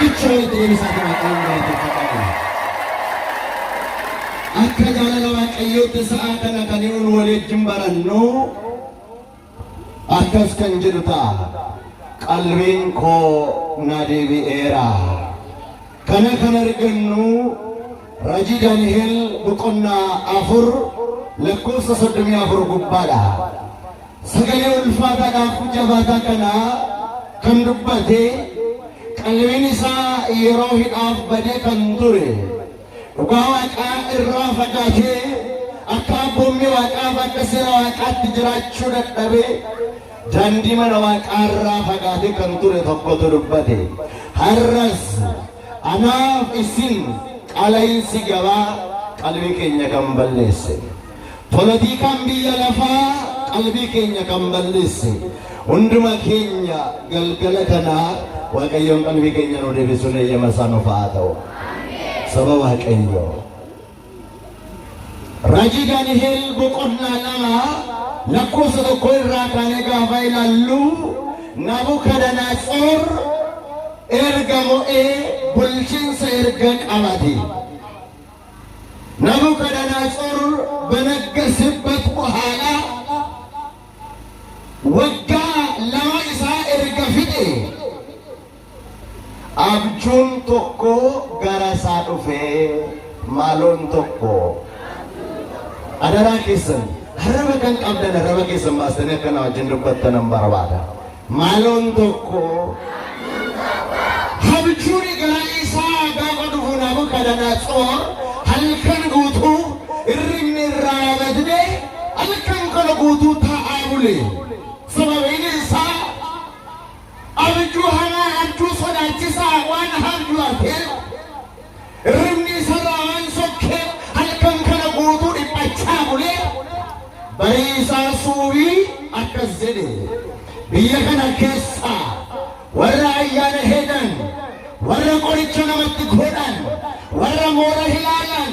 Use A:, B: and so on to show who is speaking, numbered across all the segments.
A: Ichoo deebisaa waaqayyoon galateeffadhaa. Akka jaalala waaqayyootti sa'a kana kan nuun waliin barannu akkas kan jedhu ta'a. Qalbiin koo na deebi'eera. Kana kan argannu Raajii Daani'eel boqonnaa 4 lakkoofsa 34 gubbaadha. Sagalee ulfaataadhaaf jabaataa kana kan dubbate qalbiin isaa yeroo hidhaaf badee kan ture. Dhugaa Waaqaa irraa fagaatee akka abboommii Waaqaaf akka seera Waaqaatti jiraachuu dadhabee daandii mana Waaqaa irraa fagaatee kan ture tokkotu dubbate. Har'as anaaf isin qaala'insi gabaa qalbii keenya kan balleesse. Poolitikaan biyya lafaa qalbii keenya kan balleesse. Hunduma keenya galgala kanaa Waaqayyoon qalbii keenya nu deebisuun eeyyama isaa nuuf haa ta'u. Saba Waaqayyo. Raajii Daani'eel boqonnaa 2 lakkoofsa 1 irraa kaanee gaafa ilaallu Nabukadnezar erga mo'ee bulchiinsa erga qabate. Nabukadnezar በነገሰበት በኋላ ወጋ ለማ isaa erga fixe abjuun tokko gara isaa dhufee maaloon tokko adaraa keessan haraba kan qabdan haraba keessan baastanii akka na wajjin dubbattan barbaada. Maaloon tokko abjuun gara isaa gaafa dhufu Nabukadnezar halkan guutuu irrigni irraa badne halkan kana guutuu taa'aa bule. Sababiin isaa abjuu hamaa abjuu sodaachisaa waan abjuu argee irrigni isarraa waan sokkee halkan kana guutuu dhiphachaa bule. Barii isaa suubii akkas jedhe biyya kana keessa warra ayyaana heedan warra qoricha namatti godhan warra moora hilaalan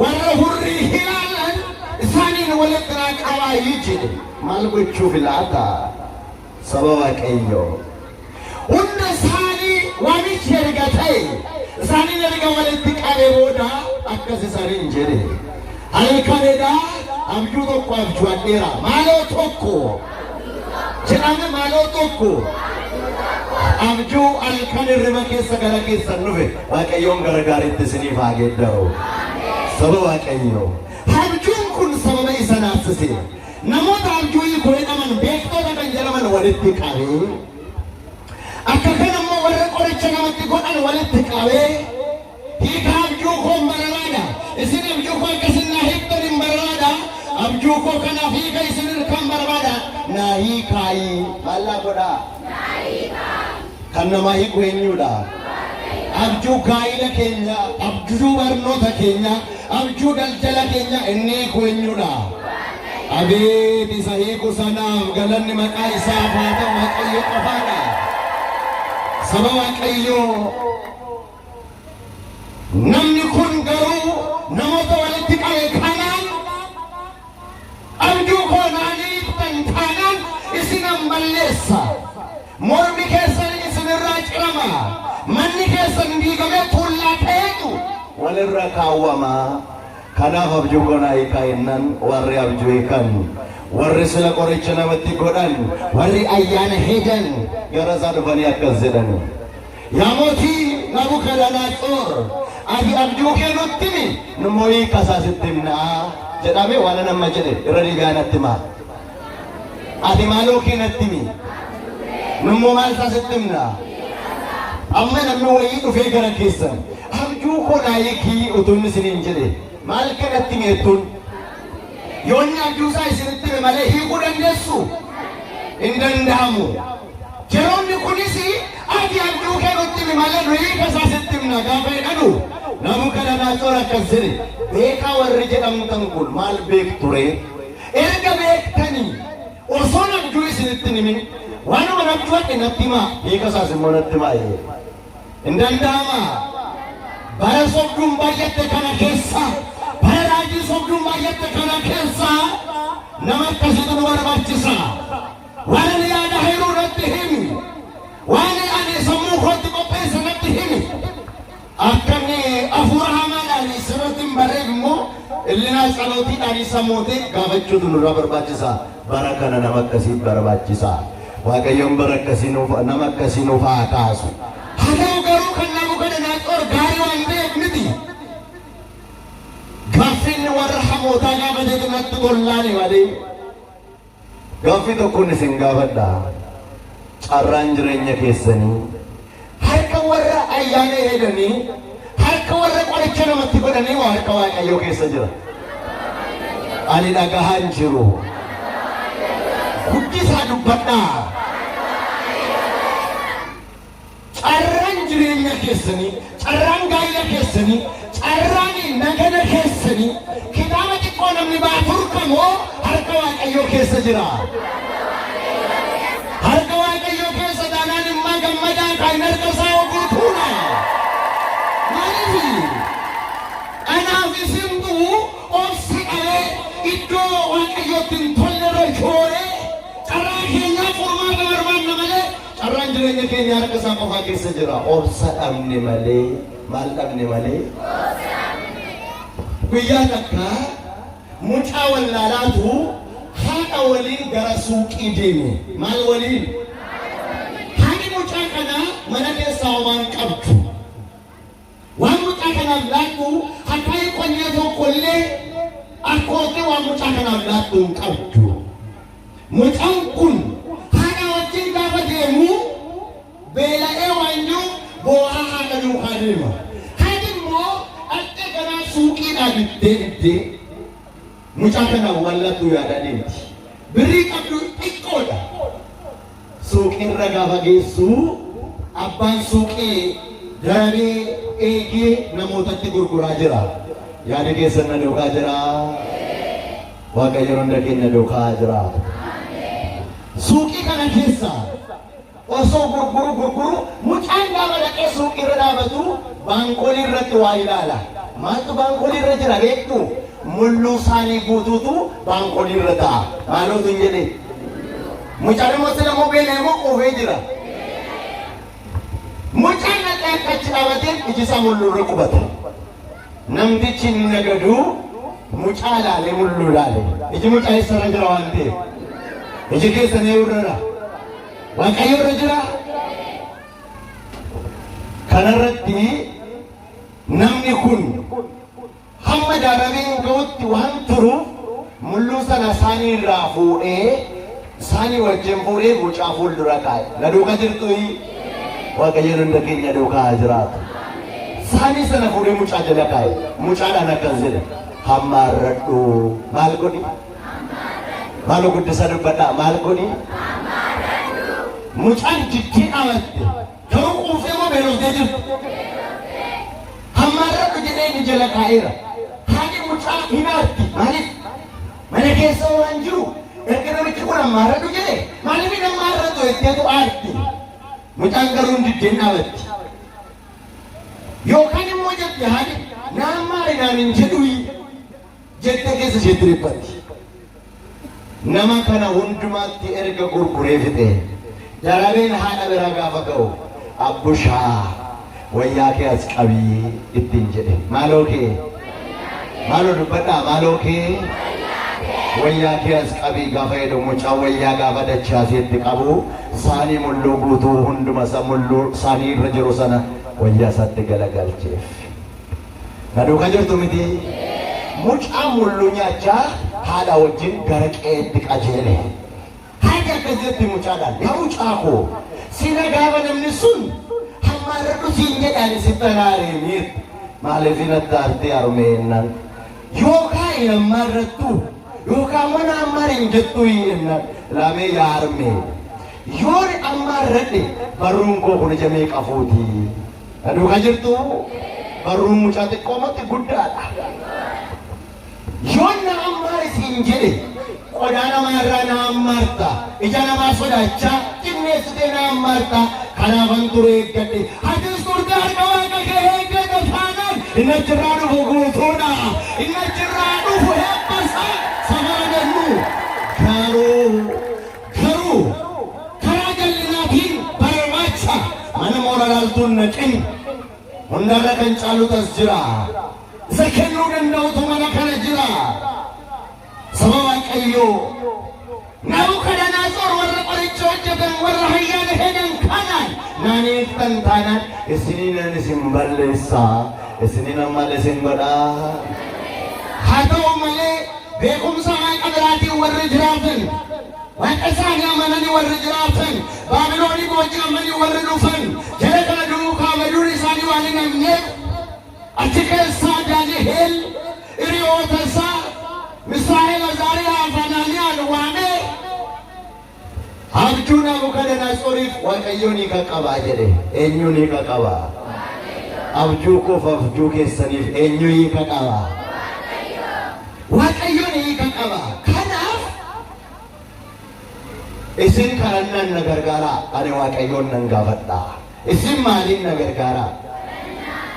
A: warra hurrii hilaalan isaaniin walitti qabaa jedhe. Maal gochuuf laata? Saba Waaqayyo. Hunda isaanii waamichi erga ta'e isaaniin erga walitti qabee booda akkas isaaniin jedhe halkanidha abjuu tokko abjuudheera. Maaloo tokko jedhame maaloo tokko abjuu halkan irriba keessa gara keessan dhufe Waaqayyoon gargaaritti isiniif haa geeddaru. Saba Waaqayyo. Abjuun kun sababa isa naasise. Namoota abjuu hiikoo jedhaman beektota kan jedhaman walitti qabee akka kana immoo warra qoricha namatti godhan walitti qabee hiika abjuu koo barbaada. Isin abjuu koo akkasin naa hiiktan hin barbaada. Abjuu koo kanaaf hiika isin kan barbaada. Naa hiikaayi maallaa godhaa. Kan namaa hiiku eenyuudha? Abjuu gaa'ila keenya, abjuu barnoota keenya, abjuu daldala keenya inni hiiku eenyuudha? Abeet isa hiiku sanaaf galanni maqaa isaaf haa ta'u. Waaqayyo qofaadha. Saba Waaqayyo. Namni kun garuu namoota walitti qabe kanaan abjuu koo naa hiiktan taanaan isinan balleessa. Mormi keessan isinirraa cirama. Manni keessan diigamee tuullaa ta'eetu walirra kaawwama. Kanaaf abjuu koo naa hiikaa jennaan warri abjuu hiikan warri sila qoricha namatti godhan warri ayyaana heedan gara isaa dhufanii akkas jedhan yaa mootii Nabukadnezar ati abjuu kee nutti himi nummoo hiika isaa sitti himnaa jedhame waan nama jedhe irra dhiigaa natti himaa. Ati maaloo kee natti himi nummoo maal isaa sitti himnaa. Amma namni wayii dhufee gara keessan abjuu koo naa hiikii utuu inni isiniin jedhe maal kanatti meettuun yoonni abjuu isaa isinitti hime malee hiikuu dandeessu hin danda'amu. Yeroonni kunis ati abjuu kee nutti himi malee nu hiika isaa sitti himna gaafa jedhanu Nabukadnezar akkas jedhe beekaa warri jedhamtan kun maal beektu ree? Erga beektanii osoo abjuu isinitti himin waanuma abjuu ati natti himaa hiika isaas immoo natti himaa hin danda'ama. Bara sobduun baay'atte kana keessa bara raajii sobduun baay'atte kana keessa nama akkasitu nu barbaachisa. Waan ani yaada heeruu natti himi waan ani sammuu kootti qopheesse natti himi jallinaa calootiidhaan isa mootee gaafachuutu nurraa barbaachisa. Bara kana nama akkasii barbaachisa. Waaqayyoon bara akkasii nama akkasii nuuf haa kaasu. Haa ta'u garuu kan Nabukadnezar gaarii waan ta'eef miti. Gaaffiin warra hamootaa gaafatee natti tollaani malee. Gaaffii tokkoon isin gaafadha. Carraan jireenya keessanii harka warra ayyaana eeganii harka warra qoricha namatti godhanii waa harka Waaqayyoo keessa jira. Ani dhagahaan jiru. Guddisaa dubbadhaa. Carraan jireenya keessanii, carraan gaa'ila keessanii, carraan nagada keessanii kitaaba xiqqoo namni baafur kamoo harka Waaqayyoo keessa jira. Harka Waaqayyoo keessa taanaan immoo gammadaan kan harka isaa guutuudha. Maaliif? Anaaf isintu obsa qabee iddoo Waaqayyootti hin tolle irra jooree carraa keenyaa furmaata barbaanna malee carraan jireenya keenya harka isaa qofaa keessa jira. Obsa dhabne malee maal dhabne malee? Guyyaa takka mucaa wallaalaatu haadha waliin gara suuqii deeme. Maal waliin? Haadhi mucaa kana mana keessaa waan qabdu. Waan mucaa kanaaf laattu akka qonyee tokkollee akkootti waan mucaa kanaaf laattu hin qabdu. Mucaan kun haadha wajjin gaafa deemu beela'ee waan jiru boo'aa haadha duukaa deema. Haadhi immoo dhaqxee gara suuqiidhaa bittee mucaa kanaaf wallattuu yaada deemti. Birrii qabdu xiqqoodha. Suuqiirra gaafa geessu abbaan suuqii darabee eegee namootatti gurguraa jira. Yaada keessan na duukaa jira. Waaqayyo hunda keenya duukaa jira. Suuqii kana keessa osoo gurguru mucaan gaafa dhaqee suuqiirra dhaabatu baankolii irratti waa ilaala. Maaltu baankolii irra jira beektu? Mulluu isaanii guutuutu baankolii irra ta'a. Maalootu hin jedhe? Mucaan immoo sila mobeela immoo quufee jira. Mucaan dhaqee akkachi dhaabatee iji isaa mulluu irra qubata. Namtichi inni nagadu mucaa laalee mulluu laale. Iji mucaa eessarra jira waan ta'eef. Iji keessan eeyurra Waaqayyo irra jira. Kanarratti namni kun hamma daarameen ga'utti waan turuuf mulluu sana isaanii irraa fuudhee isaanii wajjin fuudhee mucaa fuuldura kaa'e. Na duukaa jirtuyi Waaqayyo hunda keenya duukaa jiraatu. Isaanii sana fuudhee mucaa jala kaa'e. Mucaadhaan akkas jedhe hammaarradhu. Maal godhi? Maal guddisa dubbadhaa? Maal godhi? Mucaan jittii dhawatte garuu quufee moo beeloftee jirtu? Hammaarradhu jedhee inni jala kaa'eera. Haadhi mucaa hinaatti. Maaliif? Mana keessa waan jiru erga namichi kun hammaarradhu jedhe maaliif hin hammaarradhu jetteetu aarti. Mucaan garuu hin diddeen dhaabatti. Yookaan immoo jette haadhi naan maalinaan hin jedhuyi jettee keessa isheetti dhibbatti. Nama kana hundumaatti erga gurguree fixe darabeen haadha bira gaafa ga'u abbushaa wayyaa kee as qabii ittiin jedhe. Maaloo kee? Maaloo dubbadhaa? Maaloo kee? Wayyaa kee as qabii gaafa jedhu mucaa wayyaa gaafa dachaaseetti qabu saanii mulluu guutuu hunduma isa mulluu saanii irra jiru sana wayyaa isaatti galagalcheef. Na duukaa jirtu miti? Mucaa mulluu nyaachaa haadha wajjin gara qeetti qajeele. Haadha akkasitti mucaadhaan yaa mucaa koo sina gaafa namni sun hammaarradhu siin jedhaan sitti anaareemiir maaliif natti aartee armeennan yookaan hin hammaarrattu yookaan mana hammaariin jettuu hinnan laamee yaa armee yoon hammaarradhe barruun koo kun jamee qafuuti. Na duukaa jirtu? Barruun mucaa xiqqoomatti guddaadha. Yoon na hammaari siin jedhe qodaa namaa irraa na hammaarta. Ija namaa sodaachaa xinneessitee na hammaarta. Kanaafan ture eeggadhe. Atis turte harka Waaqa kee eeggata taanaan inni achirraa dhufu guutuudha. Inni achirraa dhufu heebbasa sabaadannu. Garuu karaa jallinaatiin barbaacha mana moora laaltuun naqin hundarra kan caalutas jira. Zakennuu danda'utu mana kana jira. Saba Waaqayyoo Nabukadanaasor warra qoricha hojjetan warra hayyaana hedan kanaan naanneeftan taanaan isiniin isin balleessaa isiniin ammal isin godhaa. Haa ta'u malee beekumsa Waaqa biraatiin warri jiraatan Waaqa isaanii amananii warri jiraatan Baabiloonii booji'amanii warri dhufan jala kana duukaa baduun isaanii waan hin hafneef achi keessaa Daani'eel hiriyoota isaa Misaa'eel, Azaariyaa, Hanaaniyaan waamee abjuu Nabukadanaasoriif Waaqayyoon hiika qabaa jedhe. Eenyuun hiika qabaa? Abjuu koof abjuu keessaniif eenyu hiika qabaa? Waaqayyoon hiika qabaa. Kanaaf isin kadhannaan na gargaaraa ani Waaqayyoon nan gaafadhaa. Isin maaliin na gargaaraa?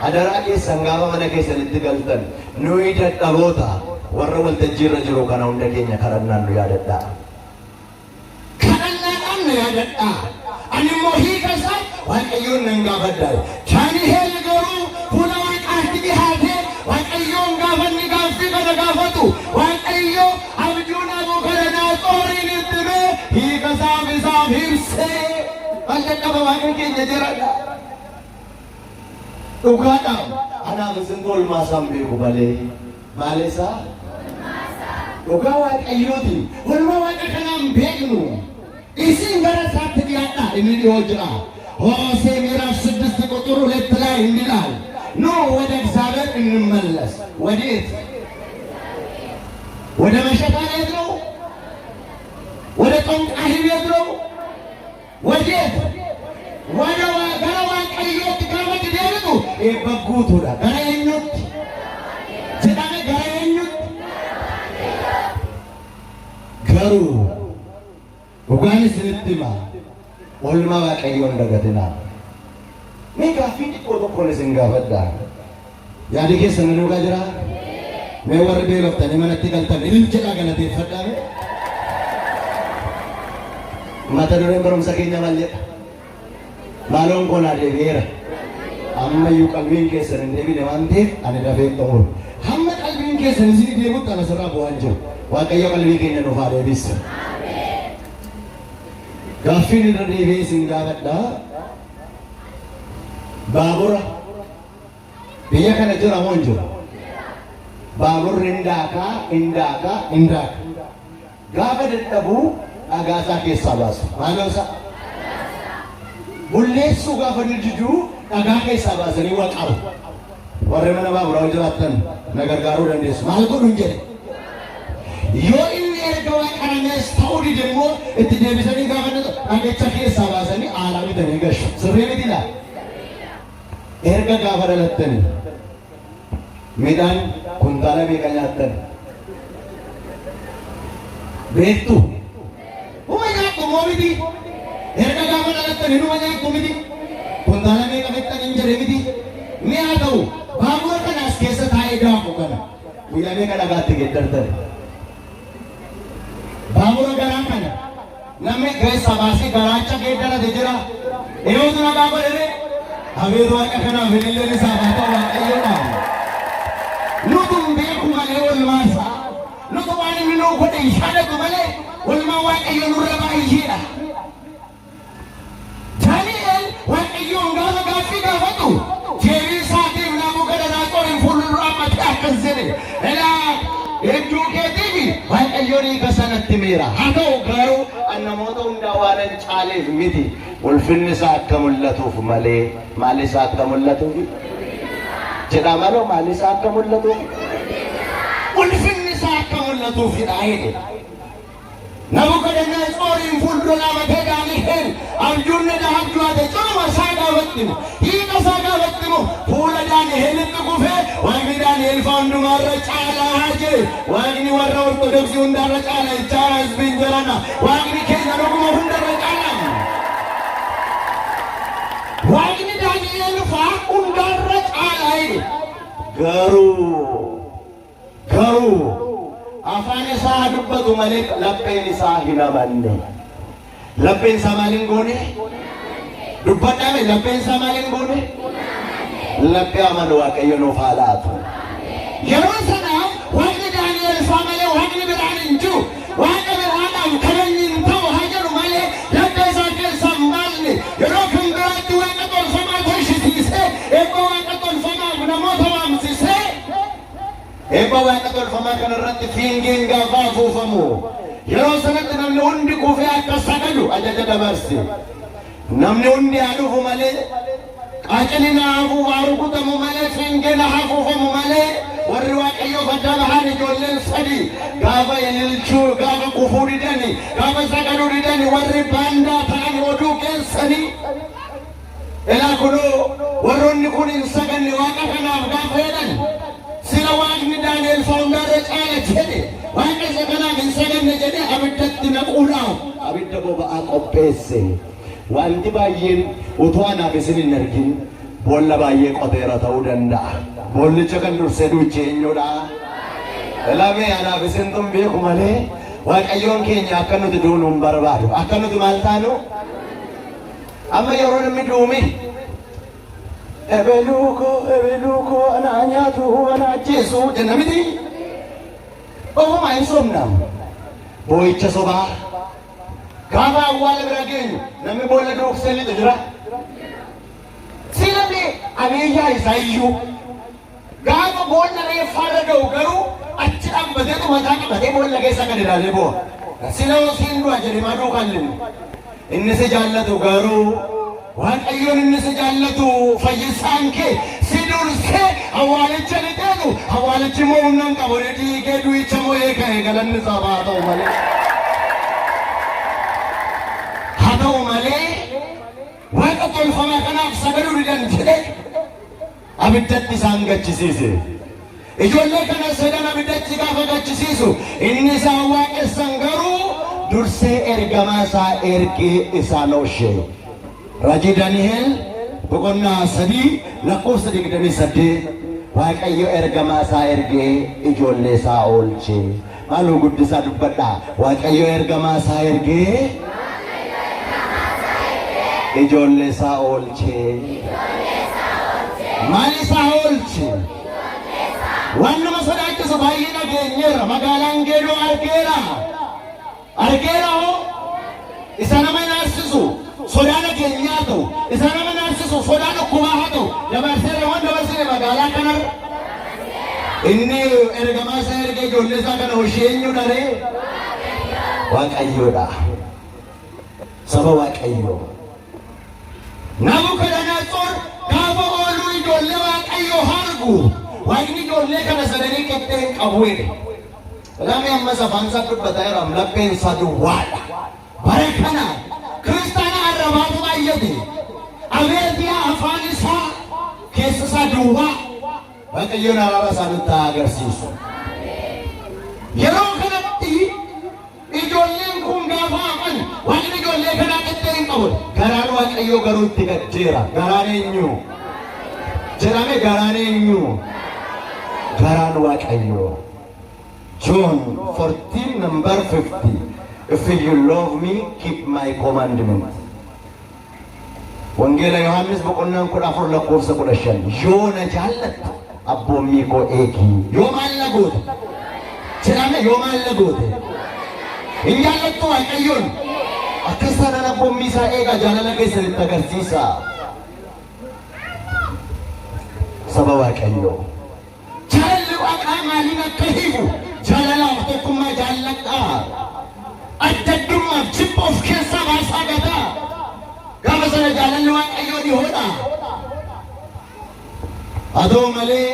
A: Adaraa keessan gaafa mana keessanitti galtan nuyi dadhaboota warra waltajjiirra jiru kana hunda keenya kadhannaan nu yaadadhaa. Kadhannaadhaan nu yaadadhaa. Ani immoo hiika isaa Waaqayyoon nan gaafadhaa. Daani'eel garuu fuula Waaqaatti dhihaatee Waaqayyoon gaafa inni gaaffii kana gaafatu Waaqayyo abjuu Nabukadanaasoriin itti himee hiika isaaf ibsee kan dadhaba Waaqa keenya jiradha. Dhugaadhaan anaaf isin oolmaasaan beeku malee maalisaa? Dhugaa Waaqayyooti. Olmaa Waaqa kanaan beeknu isin gara isaatti dhiyaadhaa inni dhiyoo jira. Hoosee ምዕራፍ 6 ቁጥር 2 ላይ እንዲህ ይላል ኑ ወደ እግዚአብሔር እንመለስ። ወዴት? ወደ መሸታ ቤት ነው? ወደ ጠንቋይ ቤት ነው? ወዴት? ወደ Waaqayyoot gaafa deebitu eebbaguutuudha. Gara eenyutti? Jedhame gara eenyutti? Garuu dhugaan isinitti hima oolmaa Waaqayyoon dagatinaa. Mee gaaffii xiqqoo tokkoon isin gaafadhaa. Yaadi keessan nu dhugaa jira? Mee warri beeloftanii manatti galtan ilil jedhaa galateeffadhaa. Mata dureen barumsa keenya maal jedha? Maaloon koonaa deebi'eera. Ammayyuu qalbiin keessan hin deebine waan ta'eef ani dafee xumuru. Hamma qalbiin keessan isin deebi'utti ana sirraa bu'aan jiru. Waaqayyo qalbii keenya nuuf haa deebisu. Gaaffiin irra deebi'ee isin gaafadhaa. Baabura biyya kana jira moo hin jiru? Baaburri indaakaa. Gaafa dadhabuu dhagaasaa keessaa baasu. Maaloosaa? Bulleessuu gaafa dijjuu dhagaa keessaa baasanii waa qabu. Warri mana baaburaa jiraattan na gargaaruu dandeessu. Maal godhuun jedhe? Yoo inni erga waaqaramees ta'uu dide immoo itti deebisanii gaafa dhagicha keessaa baasanii aalaa bitanii gashu. Sirrii miti laa? Erga gaafa dhalattanii midhaan kuntaala meeqa nyaattan? Beektu? Uma nyaattu moo miti? Erga gaafa dhalattanii numa nyaattu miti? Kuntaala meeqa fixxan hin jedhe miti? Ni haa ta'u baabura kanaas keessa taa'ee daaku kana guyyaa meeqa dhagaatti geeddartan? Baabura garaa kana namni keessaa baasee garaacha geeddarate jira. Eeyyotu nagaa godhame abeetu Waaqa kanaaf ililleen isaa haa ta'u Waaqayyoodhaan. Nutu hin beeku malee oolmaa isaa. Nutu waan inni nuu godhe hin shaadatu malee oolmaa Waaqayyo nurra baay'eedha. Daani'eel Waaqayyoon gaafa gaaffii gaafatu deebii isaatiif Nabukadanaasoriin fuuldura dhaabbatee akkas jedhe elaa hedduu keetiifi Waaqayyoon hiika sanatti himeera. Haa ta'u garuu namoota hundaa waan hin caaleef miti. Ulfinni isaa akka mul'atuuf malee maal isaa akka mul'atuuf jedhaa maloo maal isaa akka mul'atuuf ulfinni isaa akka mul'atuufidha jedhe. Nabukadanaasoriin fuuldura dhaabatee Daani'eel abjuun abjuu ate cuma isaa gaafattimu hiika isaa gaafattimu fuula Daani'eelitti kufee Waaqni Daani'eel faa hundumaarra caalaa jedhe. Waaqni warra Ortodoksii hundarra caala ijaara hizbiin jirana. Waaqni keenya dhuguma hundarra caala. Waaqni Daani'eel faa hundarra caala jedhe. Garuu afaan isaa dubbatu malee lapheen isaa hin amanne. Lapheen isaa maaliin goone? Dubbadhaame lapheen isaa maaliin goone? Laphee amanu Waaqayyo nuuf haa laatu. يروسنا وقت دانيال فامله وقت برانجو وقت برانا كلنين تو هاجر ماله لكيسا كيسا مالني يروكم برات وقت الفما تشتيسه إبا وقت الفما بنموت وامسيسه إبا وقت الفما كان رت فينجين غافو فمو يروسنا تنمي عندي كوفي أكسكلو أجد دبرسي نمني عندي ألوف ماله أجلنا أبو بارك تمو ماله فينجنا حفوف ماله والرواق أيوه فجأة هاني جولين سدي غابا ينلشو غابا كفوري داني غابا سكروري داني والرباندا ثاني ودوك سدي إلا كلو وروني كون إنسان واقع كنا غابا يدان سلا واقني داني الفاوندر على جدي واقع سكنا إنسان نجدي أبدت نقوله أبدت بابا أكوبسي وأنت باين وتوانا بسنين نركين بولا باين قديرة تودندا بولا جكن رسدو جينيودا لامي أنا بسنتم بيكم عليه وأيون كينيا أكنو تدونهم بربادو أكنو تمالتانو أما يرون مدومي أبلوكو أنا عنياتو أنا جيسو جنمدي أوه ما ينسومنا بويتش صبا غابا أول برجين نمي بولا دوك سلي تجرا سيلمي أميجا إسايو غابا بولا ري فارجو غرو أتشام بدو ماتاك بدو بولا كيسا كديرا لبو سيلو سيندو أجري ما دو كانلين إني سجالتو غرو وان أيون إني سجالتو فيسانكي سيدور سي أوالي جلتانو أوالي جمونان كبرتي كدوي چمو إيكا إيكالن نصاباتو مالي وقت الفما كنا سبلو ردان جده أبدت سانغا تشيسي إجولة كنا سيدنا أبدت سانغا تشيسو إني ساواك السانغرو درسي إرغماسا إركي إسانوشي راجي دانيال بقولنا سدي لقوف سدي كتبي سدي واقعيو إرغماسا إركي إجولة ساولشي مالو قد سادبتا واقعيو إرغماسا إركي إجولة ساولشي مالي ساولشي وانا مسودة سباينا كينير مقالان كيلو أركيرا هو إسانا ما نارسسو سودانا كينياتو إسانا ما نارسسو سودانا كوماهاتو جبارسير وان جبارسير مقالان كنر إني إرغما سير كي جولة ساكنا وشينيو داري واك أيو دا سبا واك أيو Nabukadnezar gaafa ooluu ijoollee waaqayyoo hargu waaqni ijoollee kana sadanii qixxeen qabuudha. Lame ammas afaan isaa dubbataa jira lapheen isaa duwwaadha. Bara kana kiristaana arrabaatu baay'ate abeetiyaa afaan isaa keessa isaa duwwaa waaqayyoon araara isaa nutti agarsiisu. Yeroo kanatti ijoolleen kun gaafa hafan waaqni ijoollee kanaa qixxeen qabu. Garaan waaqayyoo garuu itti gaddeera. Garaan eenyu? Jedhame garaan eenyu? Garaan waaqayyoo. John 14 number 50. If you love me, keep my commandment. Wangeela Yohaannis boqonnaan 14 lakkoofsa 15. Yoo na jaallattu abboommii koo eegi. Yoo maal na goote? Jedhame yoo maal na goote? Hin jaallattu waaqayyoon. Akkasana na bommisa eega jaalala keessatti agarsiisa. Saba waaqayyoo. Jaalalli waaqaa maaliin akka himu jaalalaaf tokkummaa jaalladhaa. Addaddummaaf jibba of keessaa baasaa gataa. Gaafa sana jaalalli waaqayyoo dhihoodha. Adoo malee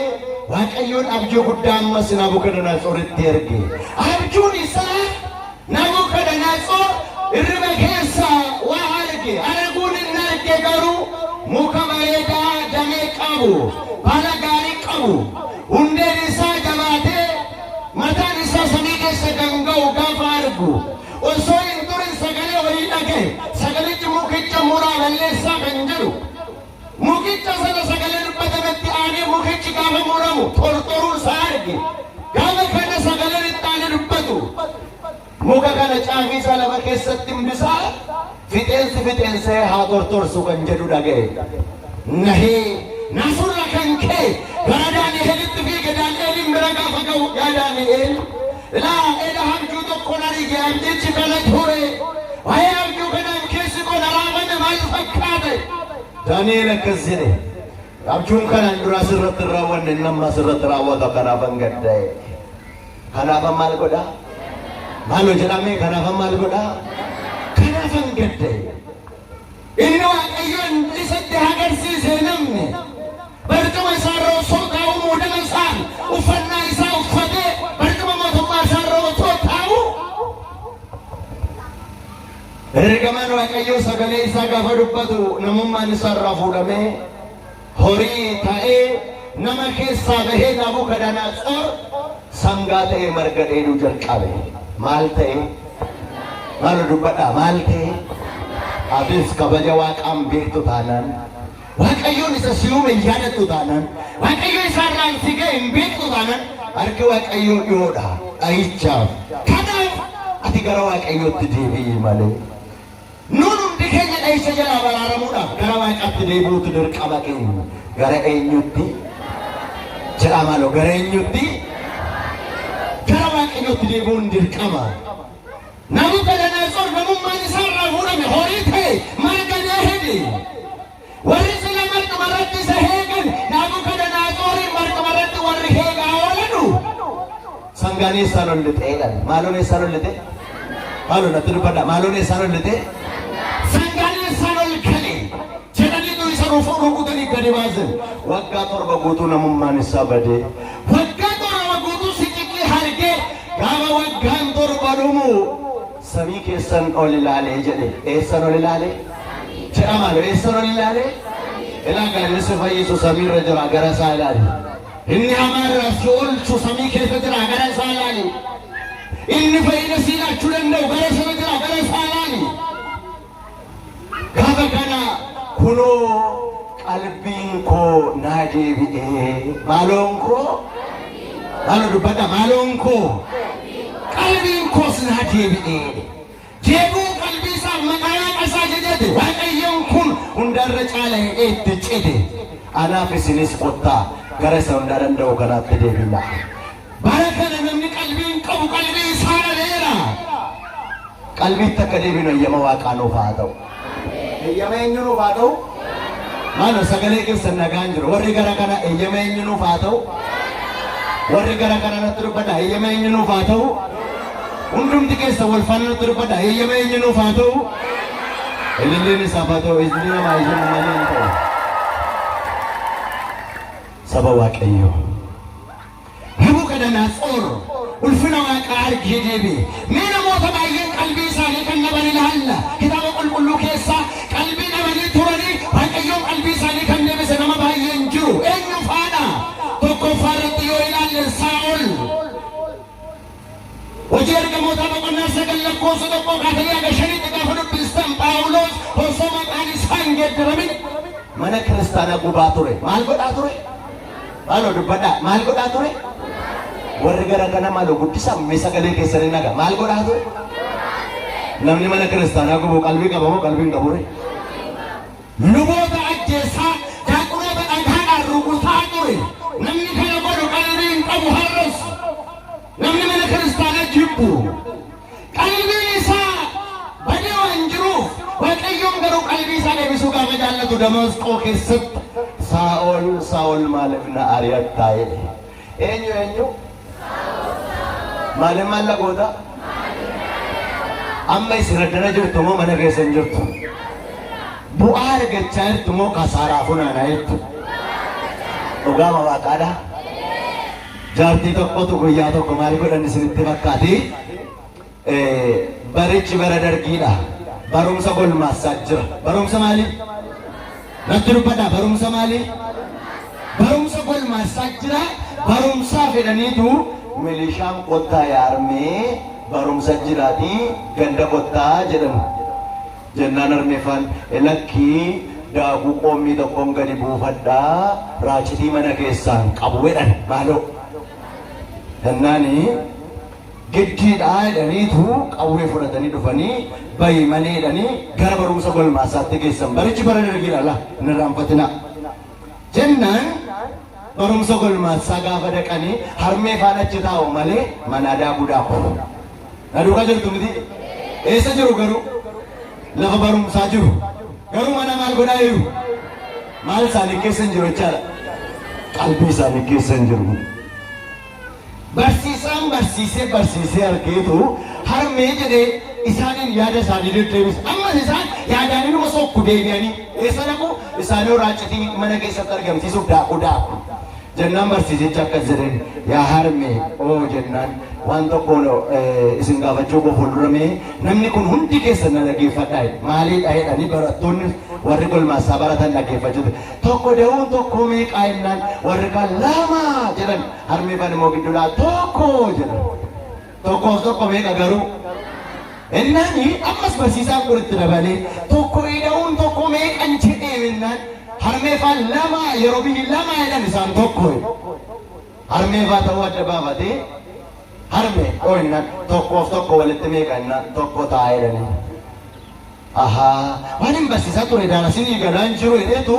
A: waaqayyoon abjuu guddaa ammas Nabukadnezaritti erge. Abjuun isaa Nabukadnezar irriba keessa waa arge arguun inni arge garuu muka bareedaa damee qabu baala gaarii qabu hundeen isaa jabaatee mataan isaa samii keessa ganga'u gaafa argu osoo hin turin sagalee wayii dhagaye sagalichi mukicha muraa balleessaa kan jedhu mukicha sana sagalee dubbatamatti aanee mukichi gaafa muramu tortoruu isaa arge gaafa kana sagaleen itti aanee dubbatu muka kana caafisa lama keessatti himbisaa fixeensi haa tortorsu kan jedhu dhagaye nahee nasurra kan kee gara Daani'eelitti fiige Daani'eelin bira gaafa ga'u yaa Daani'eel ilaa eda harjuu tokko narige abdichi kana ture waa'ee harjuu kanaaf keessi koo naraafame maal fakkaate Daani'eel akkas jedhe abjuun kanaan dura asirratti raawwanne nama asirratti raawwata kanaafan gaddaa'e kanaafan maal godha maaloo jedhame kanaafan maal godha kanaafan gaddaa'e inni waaqayyoon isatti agarsiise namni barcuma isaarra osoo taa'u muudama isaan uffannaa isaa uffatee barcuma mootummaa isaarra osoo taa'u ergamaan waaqayyoo sagalee isaa gaafa dubbatu namummaan isaarraa fuudhamee horii ta'ee nama keessaa bahee Nabukadnezar sangaa ta'ee marga dheeduu jalqabe maal ta'e maal dubbadha maal ta'e atis kabaja waaqaan beektu taanaan waaqayyoon isa si'uume yaadatu taanaan waaqayyo isaarraan si ga'e hin beektu taanaan harki waaqayyoo dhiyoodha dhahichaaf kanaaf ati gara waaqayyootti deebi'i malee nuun hundi keenya dhahicha jalaa baraaramuudhaaf gara waaqaatti deebi'uutu dirqama keenya gara eenyutti jedha maaloo gara eenyutti gara waaqayyootti deebi'uun dirqama Nabukadnezar namummaan isaarraa fuudhame horii ta'e marga dheede warri sila marquma irratti isa heegan Nabukadnezarin marquma irratti warri heegaa oolanu sangaan eessaan ol lixeedhan maaloon eessaan ol lixe maaloon natti dubbadha maaloon eessaan ol lixe sangaan eessaan ol kale jedhaniitu isa rukutanii gadi baasan waggaa torba guutuu namummaan isaa badee waggaa torba guutuu siqiqii hargee gaafa waggaan torba dhumu samii keessan ol ilaalee jedhe eessan ol ilaalee jedha maaloo eessan ol ilaalee ilaa gaalessi fayyisu samiirra jira gara isaa ilaali inni hamaarraa si oolchu samii keessa jira gara isaa ilaali inni fayyina si laachuu danda'u gara isaa jira gara isaa ilaali gaafa kana kunoo qalbiin koo naa deebi'ee maaloon koo maaloo dubbadha maaloon koo qalbiin koos naa deebi'ee jeebuu qalbii isaa maqaa qasaa jedhate waaqayyoon kun hundarra caalaa itti cite anaaf isinis qottaa gara isa hundaa danda'u kanaatti deebina bara kana namni qalbiin qabu qalbii isaa dhaleera qalbiitti akka deebinu eeyyama waaqaa nuuf haa ta'u eeyyama eenyu nuuf haa ta'u maaloo sagalee keessan nagaan jiru warri gara kana eeyyama eenyu nuuf haa ta'u warri gara kana natti dubbadha eeyyama eenyu nuuf haa ta'u hundumti keessa wal faana natti dubbadha eeyyama eenyu nuuf haa ta'u ililleen isaaf haa ta'u isni namaa eeyyama malee hin ta'u saba waaqayyo Nabukadnezar ulfina waaqaa argee deebi'e mee namoota baay'een qalbii isaanii kan naban ilaalla kitaaba qulqulluu keessaa qalbii nabanii turanii waaqayyoon qalbii isaanii kan deebise nama baay'een jiru eenyu faana tokkoffaa irratti yoo ilaalle Saa'ol hojii ergamoota boqonnaa 9 lakkoofsa tokko kaatanii haga 5tti gaafa dubbistan Phaawulos osoo maqaan isaa hin geeddaramin mana kiristaanaa gubaa ture maal godhaa ture maaloo dubbadhaa maal godhaa ture warri gara kana maaloo guddisaa mee sagalee keessanii naga maal godhaa ture namni mana kiristaanaa gubu qalbii qaba moo qalbii hin qabu luboota ajjeessaa daaqonoota dhagaadhaan rukutaa ture namni kana godhu qalbii hin qabu har'as namni mana kiristaanaa jibbu qalbiin isaa badee waan jiruuf waaqayyoon garuu qalbii isaa deebisuu gaafa jaallatu Damasqoo keessatti Saa'ol maaliif na ari'atta jedhe eenyu maaliif maalla goota amma isin addana jirtu moo mana keessa hin jirtu bu'aa argachaa jirtu moo kasaaraa funaanaa jirtu dhugaama waaqaadha jaartii tokkotu guyyaa tokko maal godhan isinitti fakkaati barichi bara dargiidha barumsa golmaasaa jira barumsa maali natti dubbadha barumsa maali barumsa golmaasaa jira barumsaa fedhaniitu milishaan qottaa yaarmee barumsa jiraati ganda qottaa jedhamu jennaan armeefaan lakkii daakuu qoomii tokkoon gadi buufadhaa raacitii mana keessaan qabu jedhan maaloo dannaani giddiidhaa jedhaniitu qawwee fudhatanii dhufanii bayi malee jedhanii gara barumsa golmaasaatti geessan barichi bara dargiidha la hin irraanfatina jennaan barumsa golmaassaa gaafa dhaqanii harmee faana achi taa'u malee mana daakuudhaa qofa. Naduukaa jirtu miti eessa jiru garuu lafa barumsaa jiru garuu mana maal godhaa jiru maal isaanii keessa hin jiru jechaadha. Qalbii isaanii keessa hin jiru. Barsiisaan barsiisee argeetu harmee jedhee isaaniin yaada isaanii deddeebise. Ammas isaan yaadaan inuma sokku deebi'anii eessa dhaqu isaanii raacitii mana keessatti argamsiisuuf daaku. Jennaan barsiisicha akkas jedheen yaa harmee oo jennaan waan tokko isin gaafachuu qofa fuulduramee namni kun hundi keessan na dhaggeeffadhaa maaliidha jedhanii barattoonni warri golmaassaa baratan dhaggeeffachuu tokko da'uun tokko meeqaa jennaan warri kaan lama jedhan harmee fan immoo gidduudhaa tokko jedhan tokkoof tokko meeqa garuu ennaani ammas barsiisaan kun itti dabalee tokko da'uun tokko meeqan jedhee jennaan harmee fan lama yeroo biyyi lama jedhan isaan tokko harmee faa ta'uu adda baafatee harmee ooyinaan tokkoof tokko walitti meeqannaa tokko taa'ee jedhanii. Waan hin barsiisaa ture daanasiin galaan jiru jedheetu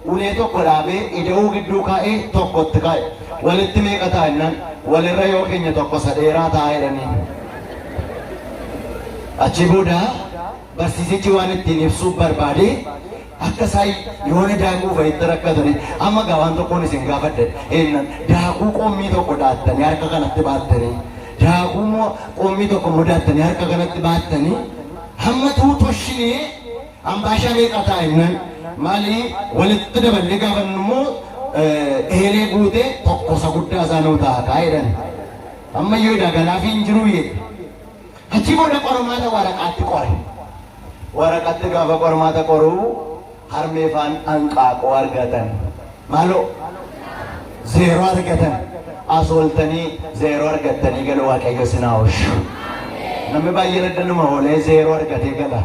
A: ulee tokko dhaabee ida'uu gidduu kaa'ee tokkotti kaa'e walitti meeqa taa'ennaan walirra yoo keenya tokko sadheeraa taa'ee jedhanii. Achi booda barsiisichi waan ittiin ibsuuf barbaade akka isaan yoona daakuu fa'itti rakkatanii amma gaawwan tokkoon isin gaafadhe eennan daakuu qommii tokko dhaattanii harka kanatti baattanii daakuu qommii tokko mudaattanii harka kanatti baattanii hamma tuutoshinee ambaashaa meeqa taa'innan maali walitti daballee gaafannu immoo eelee guutee tokkosa guddaa isaanuu ta'a kaa'edhan amma yoo dagalaa fi hin jiruu jedhe achi booda qormaata waraqaatti qore waraqaatti gaafa qormaata qoruu harmee faan hanqaaqoo argatan maaloo zeeroo argatan asooltanii zeeroo argattanii gala waaqayyo sinaa oolchu namni baay'een addanuma oolee zeeroo argatee gala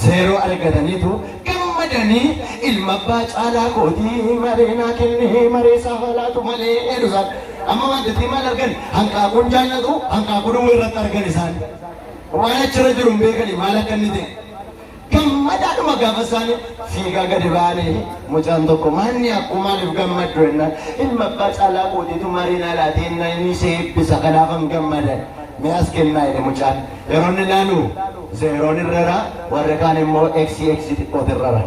A: zeeroo argataniitu gammadanii ilma abbaa caalaa kootii maree naa kennee maree isaa haalaatu malee jedhusan amma wanti maal argan hanqaaquun jaallatu hanqaaquu dhumuu irratti argan isaan waan achirra jiru hin beekani maal akka inni ta'e gammadaadhuma gaafa isaanii fiigaa gadi ba'anii mucaan tokko maanni akkuma maaliif gammaddu jennaan ilma abbaa caalaa kootiitu maree naa laatee inni si eebbisa kanaafan gammadan mi'aas kennaa jedhe mucaan yeroo inni ilaalu zeeroon irrara warri kaan immoo eksi xiqqooti irrara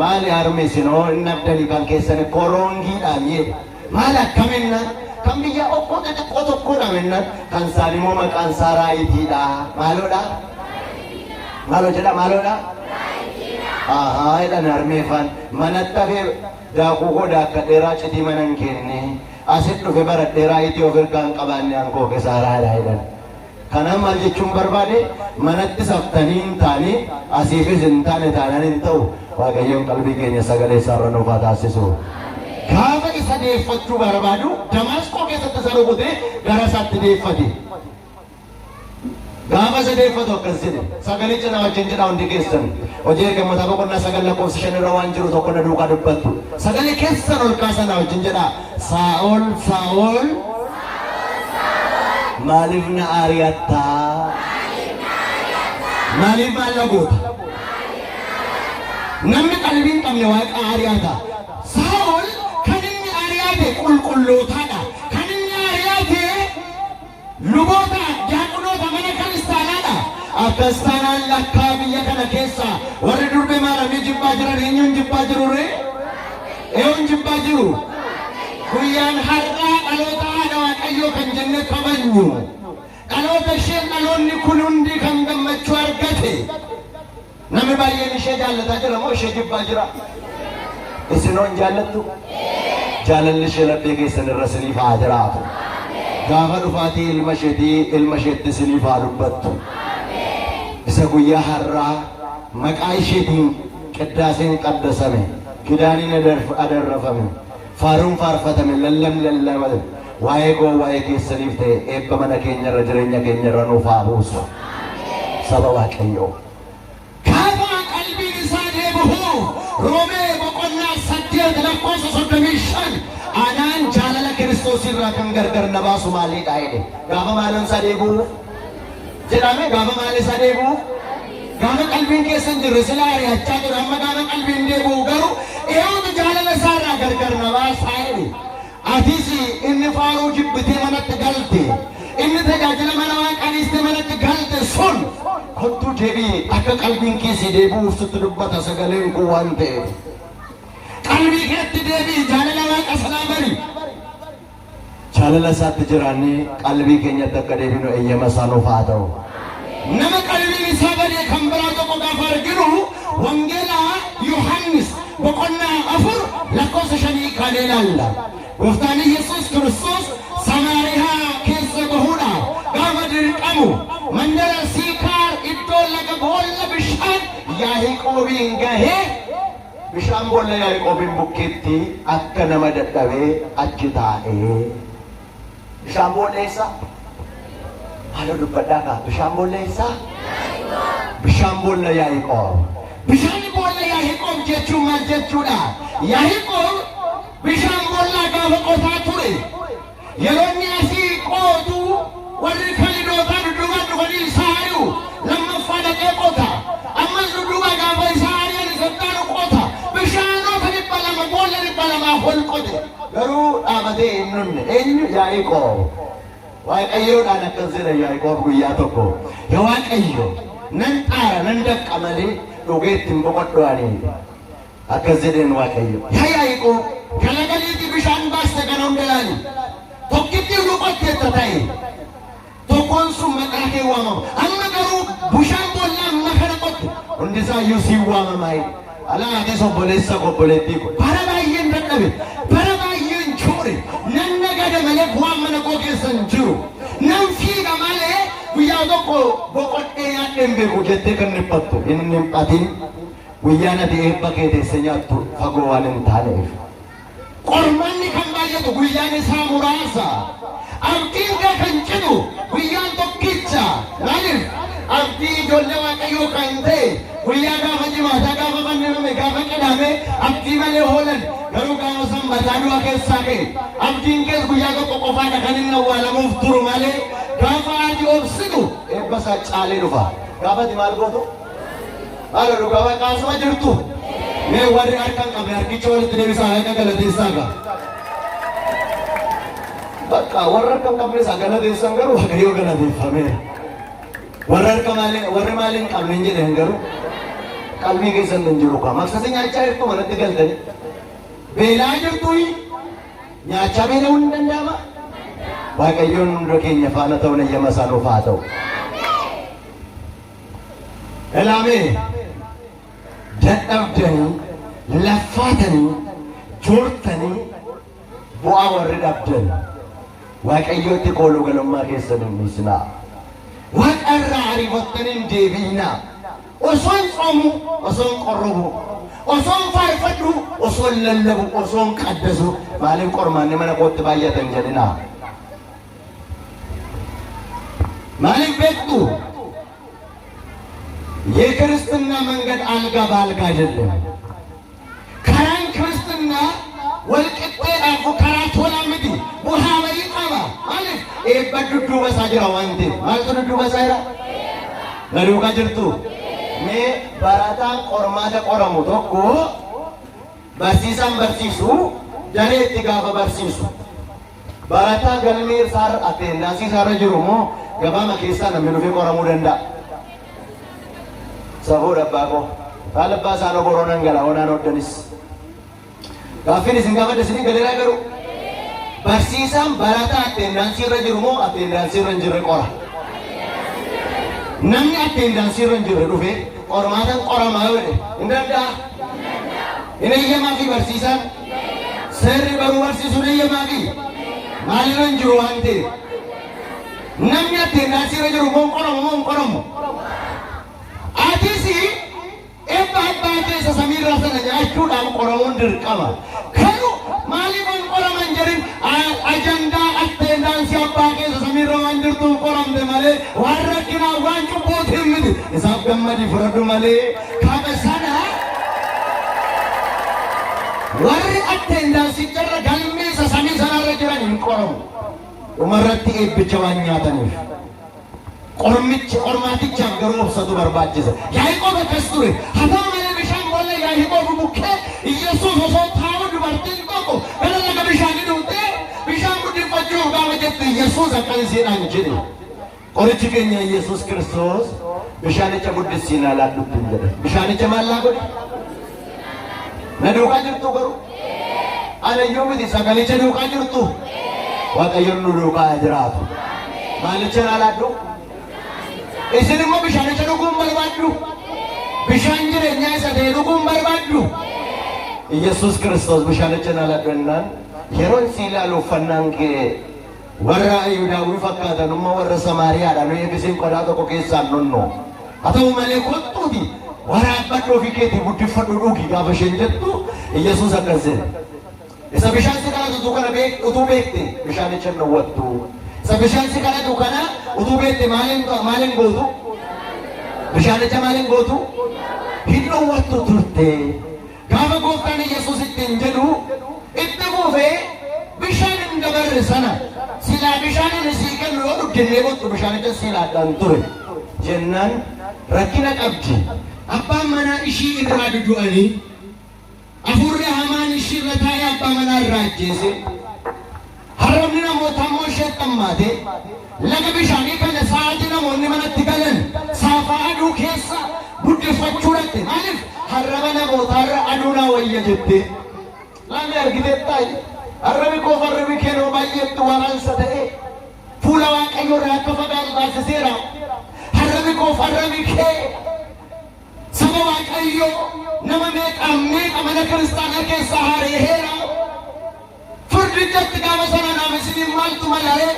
A: maali harmee isinoo inni abdanii kan keessani korongiidhaan jedhe maal akkaminnaan kan biyya okkoo xixiqqoo tokkodha minnaan kan isaan immoo maqaan isaa raayitiidha maaloodha maaloo jedha maaloodha jedhan harmee faan manatti hafee daakuu godha akka dheeraa citii mana hin kenne asit dhufe baradhee raayitii of ergaan qabaanne hankoo keessaaraadha jedhan kanaan maal jechuun barbaade manatti saftanii hin taane asiifis hin taane taanaan hin ta'u waaqayyoon qalbii keenya sagalee isaarra nuuf haa taasisu. Gaafa isa deeffachuu barbaadu Damaasqoo keessatti isa rukute gara isaatti deeffate. Gaafa isa deeffatu akkas jedhe sagalee cinaa wajjin jedha hundi keessan hojii eegamoota boqonnaa 9 lakkoofsa 5 irra waan jiru tokko na duukaa dubbattu sagalee keessan ol kaasanaa wajjin jedha Saa'ol Saa'ol maaliif na aari'attaa maaliif maal na goota namni qalbii hin qabne waaqa aari'ata Saa'ol kan inni aari'ate qulqullootaadha kan inni aari'ate luboota diyaaqonoota mana kiristaanaadha akkas taanaan lakkaa biyya kana keessa warri durbe maalamii jibbaa jiran eenyuun jibbaa jirurre eenyuun jibbaa jiru guyyaan har'aa dhaloota haadha waaqayyoo kan jenne kabajnu dhaloota isheen dhaloonni kun hundi kan gammachuu argate namni baay'een ishee jaallataa jira moo ishee jibbaa jira isinoon jaallattu jaalalli ishee laphee keessan irra siniif haa jiraatu gaafa dhufaatii ilma isheetti siniif haa dubbattu isa guyyaa har'aa maqaa isheetiin qiddaaseen qaddasame kidaaniin adarrafame faaruun faarfatame lallabame waa'ee koo waa'ee keessaniif ta'e eebba mana keenyarra jireenya keenyarra nuuf haa buusu saba waaqayyoo gaafa qalbiin isaa deebi'u roomee boqonnaa 8 lakkoofsa 35 anaan jaalala kiristoos irraa kan gargar na baasu maaliidha jedhe gaafa maaliin isaa deebi'u jedhame gaafa maaliin isaa deebi'u Gaafa qalbiin keessa hin jirre sila ari'achaa ture amma gaafa qalbiin deebi'u garuu eewwatu jaalala isaarraa gargar na baasaa jedhe. Atis inni faaruu jibbitee manatti galte inni tajaajila mana waaqaniiste manatti galte sun kottuu deebii akka qalbiin keessi deebi'uuf sitti dubbata sagaleen kun waan ta'eef. Qalbii keetti deebii jaalala waaqa sanaa bari. Jaalala isaatti jiraannee qalbii keenyatti akka deebinu eeyyama isaa nuuf haa ta'u. Nama qalbiin isaa badee kan biraa tokko gaafa arginu wangeela Yohaannis boqonnaa 4 lakkoofsa 5 kan ilaalla. Gooftaan Yesuus Kiristoos Samaariyaa keessa bahuudhaaf gaafa dirqamu mandara Siikaar iddoo laga boolla bishaan Yaaqoobiin gahee bishaan boolla Yaaqoobiin bukkeetti akka nama dadhabee achi taa'ee bishaan boolla eessa? Haaloo dubbadhaa kaa bishaan boolla eessa? Bishaan boolla Yaaqoob. Bishaan boolla Yaaqoob jechuun maal jechuudha? Yaaqoob bishaan boolla gaafa qotaa ture yeroo inni asii qootu warri kalidootaa dudduuba dhufanii isaaniu lammaffaa dhaqee qota ammas dudduuba gaafa isaanii saddaanu qota bishaanota 200 boolla 200 ol qote garuu dhaabatee hin nunne eenyu Yaaqoob. Waaqayyoodhaan akkas jedha Yaaqoob guyyaa tokko yaa Waaqayyo nan xaara nan daqqa malee dhugeetti hin boqodhu ani akkas jedheen Waaqayyo yaa Yaaqoob galagaliitii bishaan baaste kana hundaani tokkitti luqotteetta ta'e tokkoon sun maqaa kee waamama amma garuu bishaan boolla amma kana qotte hundisaa iyyuu siin waamamaa alaa ati obboleessa obboleettii kun bara baay'een dadhabe bara baay'een chuure nan nagada malee bu'aan mana koo keessan jiru nan fiiga malee guyyaa tokko boqodhee nyaadheen beeku jettee kan dhiphattu inni hin dhiphatin guyyaan ati eebba kee teesse nyaattu fagoo waan hin taaneef. Qormanni kan baay'atu guyyaan isaa muraasa abdiin kan citu guyyaan tokkicha maaliif abdii ijoollee Waaqayyoo kan ta'e guyyaa gaafa jimaataa gaafa fannifame gaafa qidhaame abdii malee oolan garuu gaafa sanbataa du'a keessaa ka'e abdiin kees guyyaa tokko qofaadha kan inni awwaalamuuf turu malee gaafa ati obsitu eebba isaa caalee dhufa gaafa ati maal gootu maal godhu gaafa qaasuma jirtu mee warri harkaan qabne harkicha walitti deebisaa haqa galateessaa gaa bakka warra harkaan qabne isaa galateessan garuu Waaqayyoo galateeffameera. warri maaliin qabne hin jedhan garuu qalbii keessan hin jiru kaa maksasa nyaachaa jirtu manatti galtanii beelaa jirtu nyaachaa beela'uu hin danda'ama. Waaqayyoon hunda keenya faana ta'uun eeyyama isaa nuuf haa ta'u. Ilaamee dadhabdanii laffaatanii joortanii bu'aa warri dhabdan Waaqayyootti kooluu galummaa keessan hin dhiisinaa. Waaqarraa ariifattanii hin deebiinaa. Osoon soomu, osoon qorrobu, osoon faarfadhu, osoon lallabu, osoon qaddasu maaliif qormaanni mana kootti baay'atan jedhinaa. ማሊክ ቤቱ የክርስትና መንገድ አልጋ ባልጋ አይደለም። ከራን ክርስትና ወልቅጤ አፉ ከራቶ ለምዲ ቡሃ ወይጣባ ማለት ኤበዱዱ በሳጅራ ወንቴ ማለት ዱዱ በሳይራ ለሩጋ ጅርቱ ሜ ባራታን ቆርማተ ቆረሙ ቶኮ በርሲሳን በርሲሱ ጀሬት ጋፈ በርሲሱ ባራታ ገልሜር ሳር አቴንዳሲ ሳረ ጅሩሞ gabama keessa namni dhufee qoramuu danda'a. Safuu dabbaaqoo taalabbaa isaan oboroo nan gala onaan hoddanis. Gaaffiin isin gaafadde isin galeeraa garuu barsiisaan barataa attendaansii irra jiru moo attendaansii irra hin jirre qora? Namni attendaansii irra hin jirre dhufee qormaatan qoramaa yoo jedhe hin danda'a. Hin eeyyamaa fi barsiisaan seerri baruu barsiisuun eeyyamaa fi maalirra hin jiru waan ta'eef. Namni attendaansii irra jiru moo qoramu atisi ebba abbaa keessa samiirraa sana nyaachuudhaan qoramuun dirqama. Garuu maaliif hin qoraman jedhin ajandaa attendaansii abbaa keessa samiirra waan jirtuuf qoramte malee waan rakkinaa waan cubbootiin miti isaaf gammadi fudhadhu malee kaaba sana warri attendaansii irra galmeessa samii sanarra jiran hin qoramu. Umarratti eebbicha waan nyaataniif qormichi qormaatichaaf garuu obsatu barbaachisa. Yaaqoob akkas ture. Haa ta'u malee bishaan boolla Yaaqoob bukkee Yesuus osoo taa'u dubartiin tokko gara laga bishaanii dhuftee bishaan guddifachuu gaafa jette Yesuus akkas isiidhaan jedhe. Qorichi keenya Yesuus Kiristoos bishaanicha guddisiinaa laadduutiin jedhe. Bishaanicha maal laa godhe? Na duukaa jirtu garuu? Anayyoo miti sagalicha duukaa jirtu? Waaqayyoon nu duukaa jiraatu. Maalicha naa laaddu? Isin immoo bishaanicha dhuguun barbaaddu? Bishaan jireenyaa isa ta'e dhuguun barbaaddu? Yesuus Kiristoos bishaanicha naa laaddu jennaan yeroon si ilaalu uffannaan kee warra Yihudaawwan fakkaatan umma warra Samaariyaadhaan nu eebbisiin qodaa tokko keessaan nonno. Haa ta'u malee kottuuti waraabbadhu ofii keetii guddifadhu dhugi gaafa isheen jettu Yesuus akkas jedhe. Isa bishaan si kadhatu kana utuu beekte bishaanicha hin dhowwattu. Isa bishaan si kadhatu kana utuu beekte maaliin gootu? Bishaanicha maaliin gootu? Hin dhowwattu turte. Gaafa gooftaan Yesuus ittiin jedhu itti buufee bishaan hin dabarre sana silaa bishaan isii kennu yoo dhugdennee bottu bishaanicha silaadhaan ture jennaan rakkina qabdi. Abbaan manaa ishii irraa dudu'anii afurri hamaan ishii irra taa'ee abbaa manaa irraa ajjeese. Harrabni namoota ammoo ishee xammaate laga bishaanii kana sa'aatii namoonni manatti galan saafaa aduu keessa guddifachuu dhatte. Maaliif harraba namootaarra aduu naa wayya jette. Lamni argiteettaa harrabi koo harrabi keenoo baay'eetti waraansa ta'e fuula Waaqayyoo irraa akka fagaatu taasiseera. Harrabi koo harrabi kee saba Waaqayyoo nama meeqa mana kiristaanaa keessaa hareeheera. Furdichatti gaafa sana nama isiniin maaltu malee?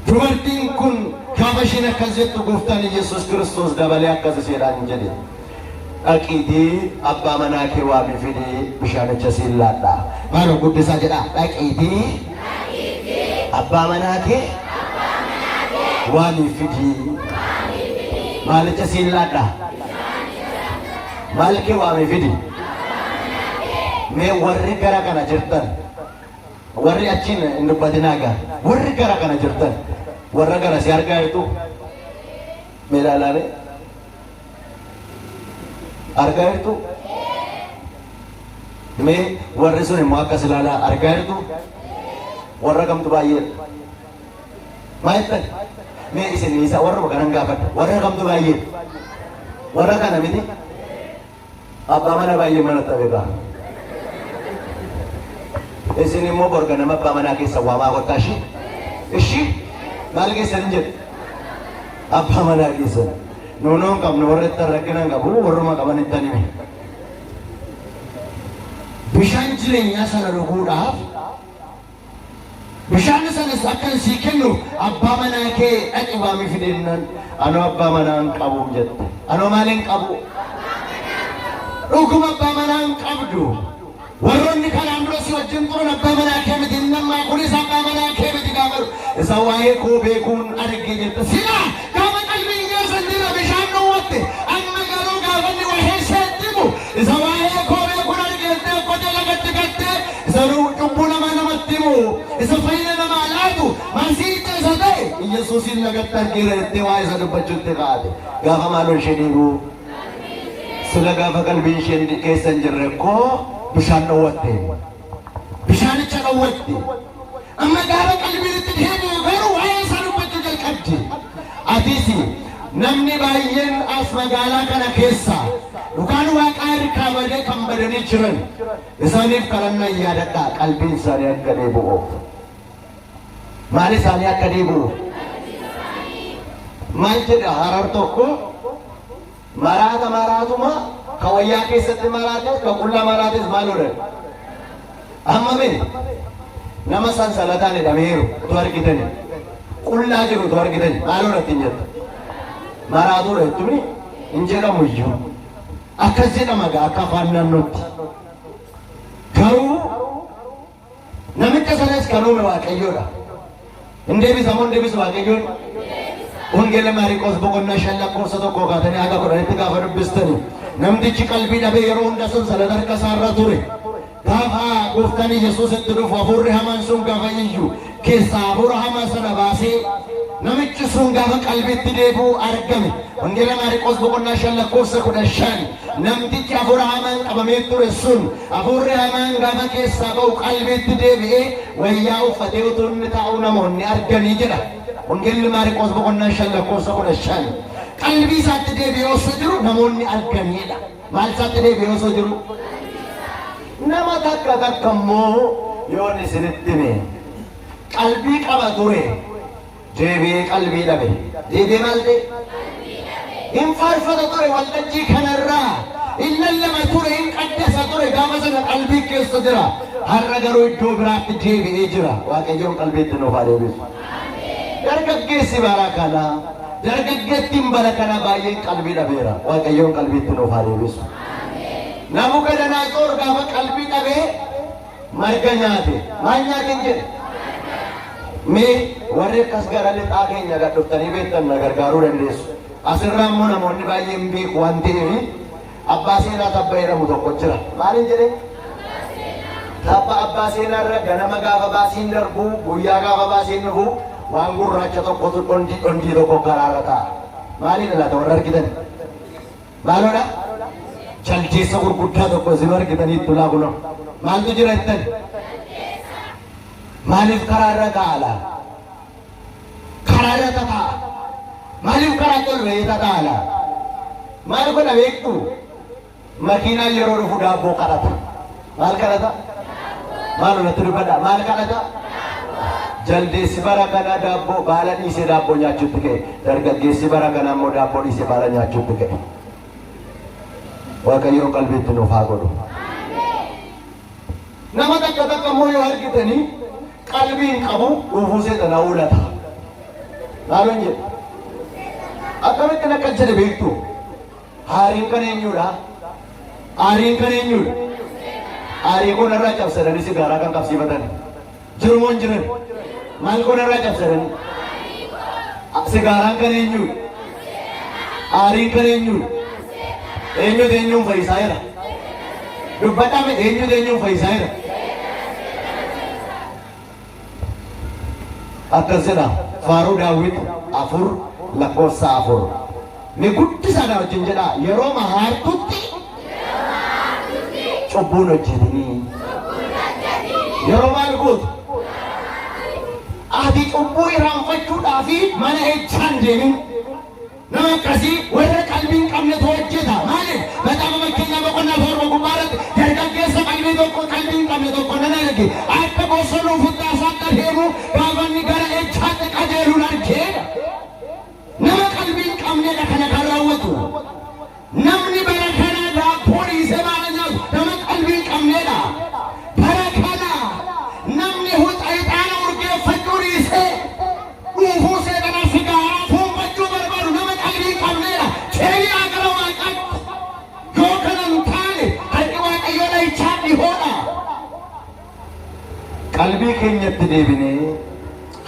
A: Dubartiin kun gaafa isheen akkas jettu gooftaan Yesuus Kiristoos dabalee akkas isheedhaan jedhe. Dhaqiitii abbaa manaa kee waamii fidii bishaanicha siin laadhaa. Maaloo guddisaa jedhaa dhaqiitii abbaa manaa kee waamii fidii maalicha siin laadhaa. Maal kee waamii fidii? Mee warri gara kana jirtan warri achiin hin dubbatinaa gaa warri gara kana jirtan warra gara si argaa jirtu mee ilaalaame argaa jirtu mee warri sun immoo akkas ilaalaa argaa jirtu warra kamtu baay'ee maa jettan mee isin isa warra kanan gaafadha warra kamtu baay'ee warra kana miti abbaa mana baay'ee mana ta'eedha. Isin immoo borga nama abbaa manaa keessa waamaa kottaa ishii maal keessan jedhu abbaa manaa keessan nuunoon qabnu warra itti rakkina qabu warruma qaban itti hime. Bishaan jireenyaa sana dhuguudhaaf bishaan sanas akkan sii kennu abbaa manaa kee dhaqi waamii fidennaan anoo abbaa manaa hin qabu jette. Anoo maaliin qabu? Dhuguma abbaa manaa hin qabdu. Warroonni kanaan dura si wajjin turan abbaa manaa kee miti nammaa kunis abbaa manaa kee miti gaafaru isa waa'ee koo beekuun argee jette. Silaa gaafa qalbiin geessan dira bishaan dhowwatte amma garuu gaafa inni waa'ee isheetti himu isa waa'ee koo beekuun argeettee qote lagatti gattee isa cubbuu namatti himu isa fayyina namaa laatu masiicha isa ta'e Yesuusin lagatti argeera jettee waa'ee isa dubbachuutti kaa'ate gaafa maaloo ishee dhiibuu sila gaafa qalbiin isheen keessa hin jirre koo bishaan dhowwatte bishaanicha dhowwatte amma gaafa qalbiin itti deebi'u garuu waa'ee isaa dubbachuu jalqabdi. Atis namni baay'een as magaalaa kana keessa dhugaan waaqaa hirkaa badee kan badanii jiran isaaniif kadhannaa yaadadhaa qalbiin isaanii akka deebi'u. Maal isaanii akka deebi'u? Maal jedha harar tokko maraatuma ka wayyaa keessatti maraates ka qullaa maraates maal godhan? Amma mee nama sansalataan hidhameeru utuu argitani qullaa jiru utuu argitani maal godhatti hin jettu? Maraatuudha jechuun hin jedhamu iyyuu akkas jedhama gaa akka afaan naannootti. Garuu namicha sanas kan uume Waaqayyoodha. Hin deebisa moo hin deebisu Waaqayyoon? Wangeela Maariqoos boqonnaa 5 lakkoofsa 1 kaatanii haga 10tti gaafa dubbistani namtichi qalbii dhabee yeroo hunda sansalata harka isaarra ture gaafa gooftaan Yesuus itti dhufu hafuurri hamaan sun gaafa iyyuu keessaa hafuura hamaa sana baasee namichi sun gaafa qalbiitti deebi'u argame. Wangeela Maariqoos boqonnaa 5 lakkoofsa 15 namtichi hafuura hamaan qabamee ture sun hafuurri hamaan gaafa keessaa ba'u qalbiitti deebi'ee wayyaa uffatee utuu inni taa'u namoonni arganii jedha. Wangeelli Maariqoos boqonnaa 5 lakkoofsa 15 qalbii isaatti deebi'ee osoo jiru namoonni arganiidha. Maal isaatti deebi'ee osoo jiru? Nama takka immoo yoon isinitti hime qalbii qaba ture deebi'ee qalbii dhabe. Deebi'ee maal ta'e? Hin faarfata ture waltajjii kanarraa hin lallaba ture hin qaddasa ture gaafa sana qalbii keessa jira. Har'a garuu iddoo biraatti deebi'ee jira. Waaqayyoon qalbiitti nuuf haa deebisu. Dargaggeessi bara kana dargaggeettiin bara kana baay'een qalbii dhabeera. Waaqayyoon qalbiitti nuuf haa deebisu. Nabukadnezar gaafa qalbii dhabee marga nyaate. Maal nyaateen jedhe? Mee warri akkas gara lixaa keenya gad dhuftanii beektan na gargaaruu dandeessu. Asirraa immoo namoonni baay'een beeku waan ta'eef abbaa seenaa tabba jedhamu tokko jira. Maaliin jedhee? Tabba abbaa seenaarra ganama gaafa baasiin darbu guyyaa gaafa baasiin dhufu waan gurraacha tokkotu dhondii tokko karaarra ta'a. Maaliin laata warra argitan? Maaloodha? Jaldeessa gurguddaa tokko isin argitanii itti ulaa kunoo. Maaltu jira jettan? Maaliif karaarra taa'ala? Karaarra ta'a. Maaliif karaa tolbee taa'ala? Maal godha beektu? Makiinaan yeroo dhufu daabboo kadhata. Maal kadhata? Maal olatti dubbadha? Maal kadhata? Jaldeessi bara kana daabboo baala dhiisee daabboo nyaachuutti ka'e. Dargaggeessi bara kana immoo daabboo dhiisee baala nyaachuutti ka'e. Waaqayyoon qalbiitti nuuf haa godhu. Nama takka immoo yoo argitanii qalbiin qabu dhuufuu seexanaa uulata. Maaloon jedhu? Akkamitti akka jedhe beektu? Aariin kan eenyudha? Aariin kan eenyudha? Aarii kun irraa cabsadanii sigaaraa kan qabsiifatan. Jiru moo hin jiran? Maal kun irraa cabsadanii? Sigaaraan kan eenyudha? Aariin kan eenyudha? Eenyutu eenyuun fayyisaa jira? Dubbadhaame eenyutu eenyuun fayyisaa jira? Akkas jedha faaruu Daawit 4 lakkoofsa 4. Mee guddisaadha wajjin jedha yeroo mahaartutti cubbuun hojjetanii yeroo maal gootu? Ati cubbuu irraanfachuudhaaf mana ejjaan deemin. Nama akkasii warra qalbiin qabnetu hojjeta. Maaliif? Maxaafa fakkeenyaa boqonnaa 4 gubbaarratti dargaggeessa qalbii tokko qalbiin qabne tokko nan arge. Akka bosonuu futtaasaatti adeemu gaafa inni gara ejjaatti qajeeluun argeedha. Nama qalbiin qabnedha kana kan raawwatu. Namni bara kana daabboo dhiisee baala nyaatu nama qalbiin qabnedha. Bara kana namni hucca ixaana urgeeffachuu dhiisee dhuufuu seexanaa sigaaraa fuunfachuu barbaadu nama qalbii qabnedha. Keenya gara waaqaatti yoo kana hin taane harki waaqayyoo dhahichaa dhihoodha. Qalbii keenyatti deebinee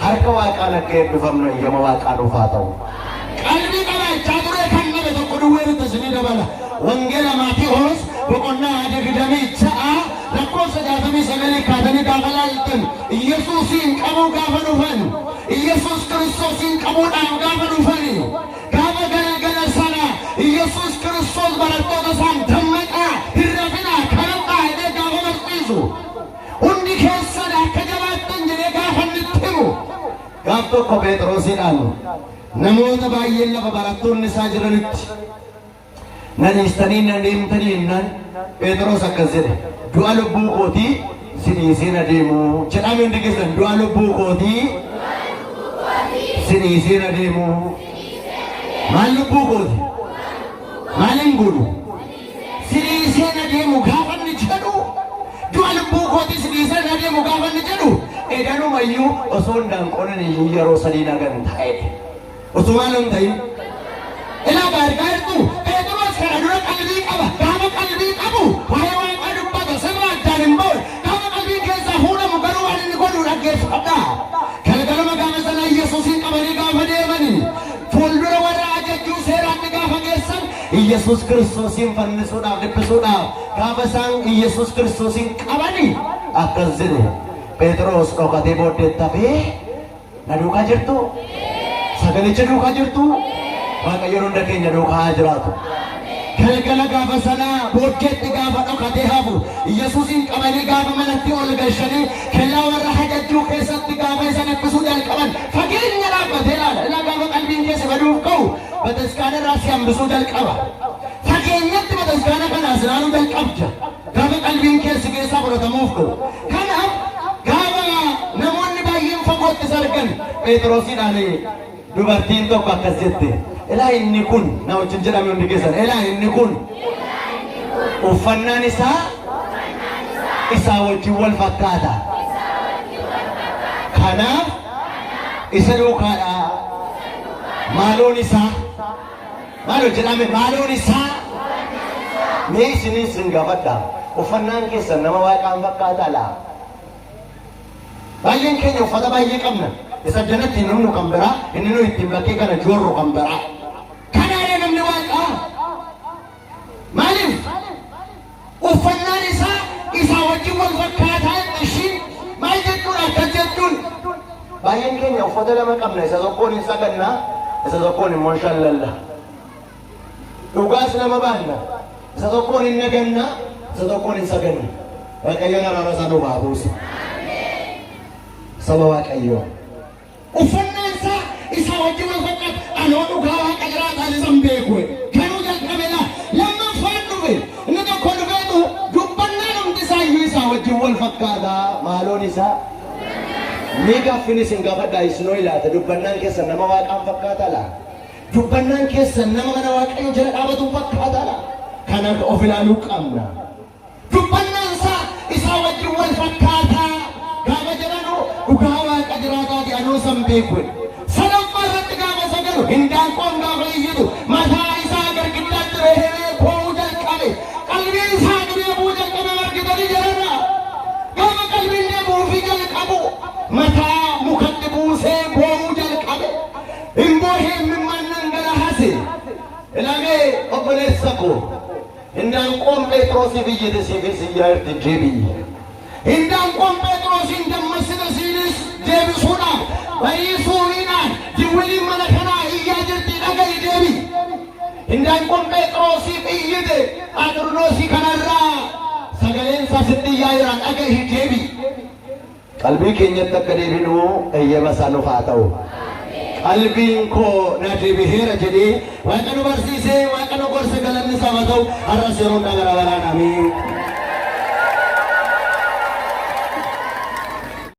A: harka waaqaan akka eebbifamnu eeyyama waaqaa nuuf haa ta'u. Qalbii qabaachaa ture kan nabe tokko duwweetti isinii dabala. Wangeela Maatewos boqonnaa 26 lakkoofsa 69 kaatanii gaafa laaltan Yesuusin qabuu gaafa dhufan Yesuus Kiristoosiin qabuudhaaf gaafa dhufan gaafa galgala sana Yesuus Kiristoos barattoota isaan dammaqaa hin rafinaa kadhadhaa jedhee gaafa barsiisu hundi keessan akka jabaattan jedhee gaafa nutti himu. Gaaf tokko Phexrosiidhaan namoota baay'een lafa barattoonni isaa jiranitti nan istanii nan deemtanii jennaan Phexros akkas jedhe du'a lubbuu kootii siniisiin adeemu jedhame hundi keessan du'a lubbuu kootii siniisiin adeemu. Maal lubbuu kooti? Maaliin godhu? Siniisiin adeemu gaafa inni jedhu du'a lubbuu kootii siniisiin adeemu gaafa inni jedhu edanumayyuu osoo hin daanqonin yeroo sadii nagan ta'e osoo maal hin ta'in ilaa gargaartu Phexros kana dura qalbii qaba. Gaafa qalbii qabu waa'ee waaqaa dubbata sirraa addaan hin bahu. Gaafa qalbii keessaa fuudhamu garuu waan inni godhu dhaggeeffadha. Galgalama gaafa sana Yesuusin qabanii gaafa deemanii fuuldura warra ajajjuu seeraatti gaafa geessan Yesuus Kiristoosin fannisuudhaaf dhiphisuudhaaf gaafa isaan Yesuus Kiristoosin qabanii akkas jedhe Phexros dhokatee booddeetti hafee na duukaa jirtu sagalicha duukaa jirtu waaqayyoon hunda keenya duukaa jiraatu. Galgala gaafa sanaa booddeetti gaafa dhokatee hafu Yesuusin qabanii gaafa manatti ol galchanii kellaa warra hajajjuu keessatti gaafa isaan eebbisuu jalqaban fageenya dhaabbatee ilaala. Ilaa gaafa qalbiin keessa baduuf ka'u bataskaana irraa si hambisuu jalqaba. Fageenyatti bataskaana kanaas ilaaluu jalqabda gaafa qalbiin keessaa fudhatamuuf ka'u. Kanaaf gaafa namoonni baay'een fagootti sargan Phexrosiidhaan dubartiin tokko akkas jette. Ilaa inni kun na wajjin jedhame hundi keessan ilaa inni kun uffannaan isaa wajjin wal fakkaata. Kanaaf isa duukaadha. Maaloon isaa maaloo jedhame maaloon isaa mee isiniin sin gaafadha uffannaan keessan nama waaqaan fakkaataa laa? Baay'een keenya uffata baay'ee qabna. Isa jalatti namni kan biraa inni nu ittiin bakkee kana joorru kan biraa. Kanaadha namni waaqaa. Maaliif? Uffannaan isaa wajjin wal fakkaataa ishiin maal jechuudha akkas jechuun. Baay'een keenya uffata lama qabna. Isa tokkoon hin sagannaa, isa tokkoon immoo hin shallalla. Dhugaas nama baanna. Isa tokkoon hin nagannaa, isa tokkoon hin saganna. Waaqayyoon araara isaa nuuf haa buusu. Saba Waaqayyoo. Uffannaan isaa wajjin wal fakkaata. Anoo dhugaa waaqa jiraataan isan beeku. Kanuu jalqabeedha. Lammaffaan dhufe. Inni tokko dhufeetu dubbannaan hundi isaayyuu isaa wajjin wal fakkaata. Maaloon isaa? Mee gaaffinis hin gaafadhaa isinoo ilaata. Dubbannaan keessan nama waaqaan fakkaata laa? Dubbannaan keessan nama mana waaqayyoo jala dhaabatu fakkaata laa? Kana of ilaaluu qabna. Dubbannaan isaa wajjin wal fakkaata. Gaafa jedhanu dhugaa waaqa jiraataati anuu san beeku. Sadaffaa irratti gaafa sagalu hindaanqoon gaafa iyyitu mataa isaa gargiddaatti reehee koowuu jalqabe. Qalbiin isaa deebuu jalqabe margitanii jirarra. Gaafa qalbiin deebuufi jalqabu mataa mukatti buusee koowuu jalqabe. Himboohee mimmannan gara hase. Ilagee obboleessa koo hindaanqoon Phexrosiif iyyite siifis iyyaa irti deebi'i. Hindaanqoon Phexrosin dammasina siinis deebisuudhaaf baay'isuudhaan jiwwiliin mana kanaa iyyaa jirti dhaga'i deebi. Hindaanqoon Phexrosiif iyyite Axirnoosii kanarraa sagaleen isaa sitti iyyaa jiraan dhaga'i deebi. Qalbii keenyatti akka deebinu eeyyama isaa nuuf haa ta'u. Qalbiin koo na deebi'eera jedhee waaqa nu barsiisee waaqa nu gorse galanni isaa haa ta'u. Har'a seeruun dhagara baraan amiin.